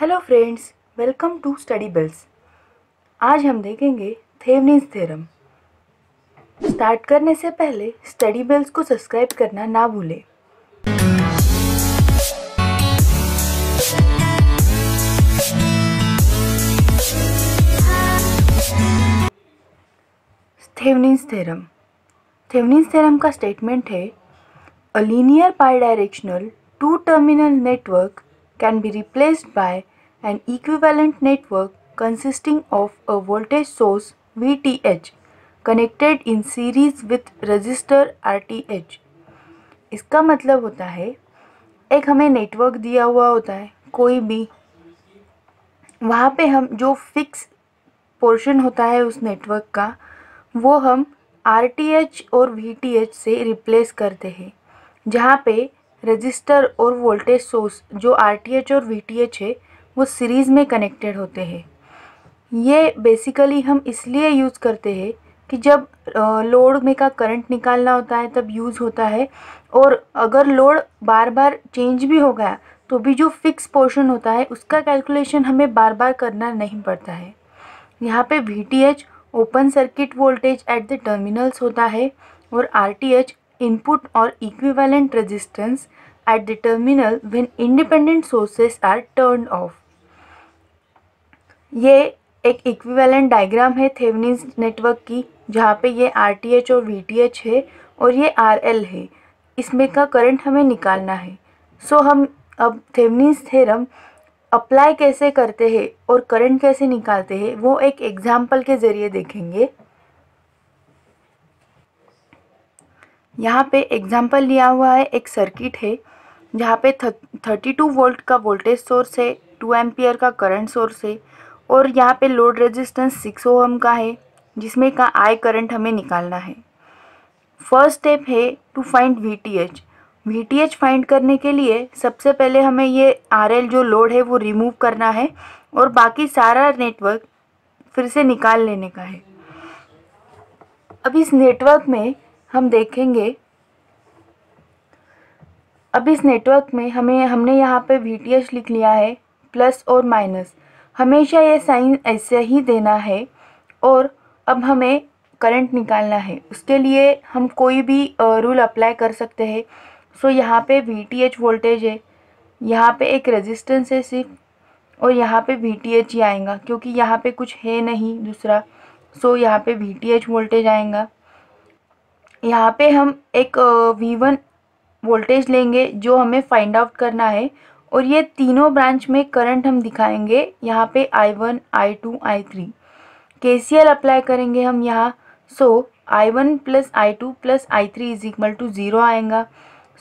Hello friends, welcome to study bills. आज हम देखेंगे थेवेनिन्स थ्योरम। स्टार्ट करने से पहले स्टडी बिल्स को सब्सक्राइब करना ना भूलें। Thevenin's theorem. थेवेनिन्स थ्योरम का स्टेटमेंट है, a linear bidirectional two terminal network can be replaced by an equivalent network consisting of a voltage source VTH connected in series with resistor RTH। इसका मतलब होता है, एक हमें नेटवर्क दिया हुआ होता है कोई भी, वहाँ पे हम जो फिक्स पोर्शन होता है उस नेटवर्क का वो हम RTH और VTH से रिप्लेस करते हैं, जहाँ पे रजिस्टर और वोल्टेज सोर्स जो RTH और VTH है वो सीरीज़ में कनेक्टेड होते हैं। ये बेसिकली हम इसलिए यूज़ करते हैं कि जब लोड में का करंट निकालना होता है तब यूज़ होता है, और अगर लोड बार बार चेंज भी हो गया तो भी जो फिक्स पोर्शन होता है उसका कैलकुलेशन हमें बार बार करना नहीं पड़ता है। यहाँ पे VTH open circuit voltage at the terminals होता है और RTH इनपुट और equivalent resistance at the terminal when independent sources are turned off. ये एक इक्विवेलेंट डायग्राम है थेवेनिन्स नेटवर्क की, जहाँ पे ये RTH और VTH है और ये RL है। इसमें का करंट हमें निकालना है। सो हम अब थेवेनिन्स थ्योरम अप्लाई कैसे करते हैं और करंट कैसे निकालते हैं वो एक एग्जाम्पल के ज़रिए देखेंगे। यहाँ पे एग्जाम्पल लिया हुआ है, एक सर्किट है जहाँ पे 32 वोल्ट का वोल्टेज सोर्स है, 2 एम्पियर का करंट सोर्स है और यहाँ पे लोड रेजिस्टेंस 6 ओम का है, जिसमें का आई करंट हमें निकालना है। फर्स्ट स्टेप है to find VTH। VTH find करने के लिए सबसे पहले हमें ये RL जो लोड है वो रिमूव करना है और बाकी सारा नेटवर्क फिर से निकाल लेने का है। अब इस नेटवर्क में हम देखेंगे, अब इस नेटवर्क में हमने यहाँ पे VTH लिख लिया है, प्लस और माइनस हमेशा ये साइन ऐसे ही देना है। और अब हमें करंट निकालना है, उसके लिए हम कोई भी रूल अप्लाई कर सकते हैं। सो यहाँ पे VTH वोल्टेज है, यहाँ पे एक रेजिस्टेंस है सिर्फ, और यहाँ पे VTH ही आएगा क्योंकि यहाँ पे कुछ है नहीं दूसरा। सो यहाँ पे VTH वोल्टेज आएगा। यहाँ पे हम एक V1 वोल्टेज लेंगे जो हमें फाइंड आउट करना है, और ये तीनों ब्रांच में करंट हम दिखाएंगे। यहाँ पे I1, I2, I3 KCL apply करेंगे हम यहाँ। So I1 plus I2 plus I3 is equal to 0 आएगा।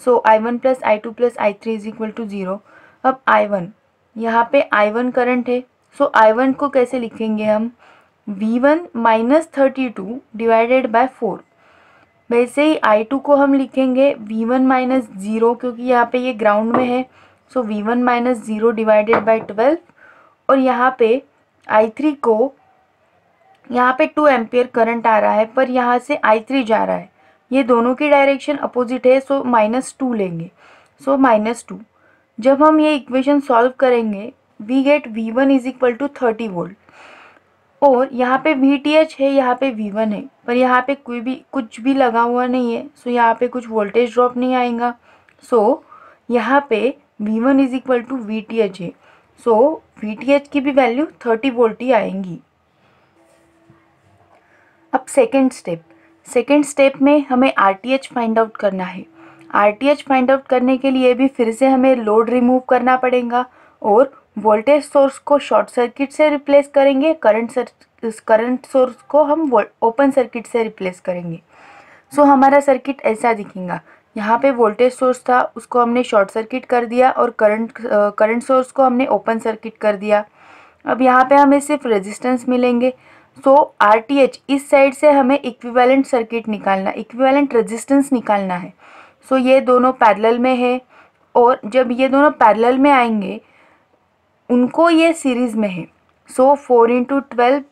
So I1 plus I2 plus I3 is equal to 0। अब I1, यहाँ पे I1 करंट है, सो I1 को कैसे लिखेंगे हम, V1 माइनस 32 डिवाइडेड बाय 4। वैसे ही I2 को हम लिखेंगे V1 माइनस 0, क्योंकि यहाँ पे ये ग्राउंड में है। सो V1 माइनस 0 डिवाइडेड बाई 12। और यहाँ पे I3 को, यहाँ पे 2 एम्पियर करंट आ रहा है पर यहाँ से I3 जा रहा है, ये दोनों की डायरेक्शन अपोजिट है, सो -2 लेंगे। सो -2 जब हम ये इक्वेशन सॉल्व करेंगे we get V1 is equal to 30 volt. और यहाँ पे VTH है, यहाँ पे V1 है, पर यहाँ पे कुछ भी लगा हुआ नहीं है, सो यहाँ पे कुछ वोल्टेज ड्रॉप नहीं आएगा। सो यहाँ पे V1 is equal to VTH है, सो VTH की भी वैल्यू 30 वोल्ट ही आएंगी। अब सेकेंड स्टेप में हमें RTH फाइंड आउट करना है। RTH फाइंड आउट करने के लिए भी फिर से हमें लोड रिमूव करना पड़ेगा और वोल्टेज सोर्स को शॉर्ट सर्किट से रिप्लेस करेंगे, करंट सोर्स को हम ओपन सर्किट से रिप्लेस करेंगे। सो हमारा सर्किट ऐसा दिखेगा, यहाँ पे वोल्टेज सोर्स था उसको हमने शॉर्ट सर्किट कर दिया और करंट सोर्स को हमने ओपन सर्किट कर दिया। अब यहाँ पे हमें सिर्फ रेजिस्टेंस मिलेंगे। सो RTH इस साइड से हमें इक्विवेलेंट सर्किट निकालना, इक्विवेलेंट रेजिस्टेंस निकालना है। सो ये दोनों पैरेलल में है, और जब ये दोनों पैरेलल में आएंगे उनको ये सीरीज़ में है। सो 4 × 12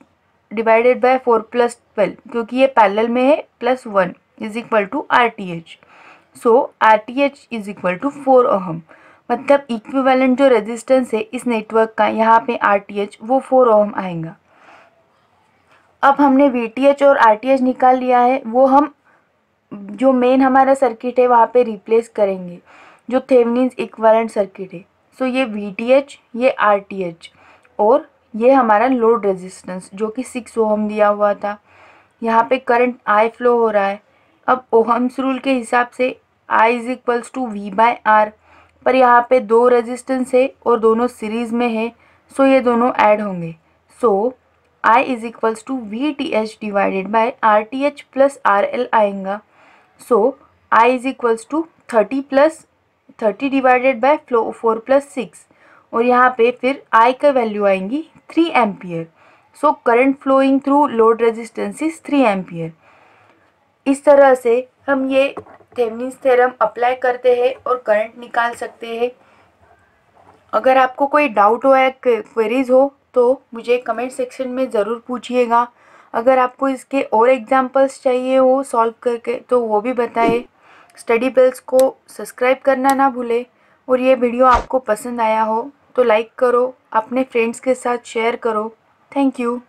डिवाइडेड बाय 4 + 12, क्योंकि ये पैरेलल में है, +1 is equal to RTH। So RTH is equal to 4 ohm, मतलब इक्विवेलेंट जो रेजिस्टेंस है इस नेटवर्क का यहाँ पे RTH वो 4 ओम आएगा। अब हमने VTH और RTH निकाल लिया है, वो हम जो मेन हमारा सर्किट है वहाँ पे रिप्लेस करेंगे, जो थेवेनिन्स इक्विवेलेंट सर्किट है। सो ये VTH, ये RTH और ये हमारा लोड रेजिस्टेंस जो कि 6 ओम दिया हुआ था। यहाँ पे करंट I फ्लो हो रहा है। अब ओहम्स रूल के हिसाब से I = V/R, पर यहाँ पे 2 रेजिस्टेंस है और दोनों सीरीज़ में है, सो ये दोनों ऐड होंगे। सो I = VTH / RTH + RL आएगा। सो I = 30 डिवाइडेड बाय 4 + 6 और यहाँ पे फिर I का वैल्यू आएंगी 3 ampere. So current flowing through load resistance is 3 ampere. इस तरह से हम ये थेवेनिन्स थ्योरम अप्लाई करते हैं और करंट निकाल सकते हैं। अगर आपको कोई डाउट हो या क्वेरीज हो तो मुझे कमेंट सेक्शन में ज़रूर पूछिएगा। अगर आपको इसके और एग्जांपल्स चाहिए हो सॉल्व करके तो वो भी बताएं। स्टडी बेल्स को सब्सक्राइब करना ना भूलें और ये वीडियो आपको पसंद आया हो तो लाइक करो, अपने फ्रेंड्स के साथ शेयर करो। Thank you.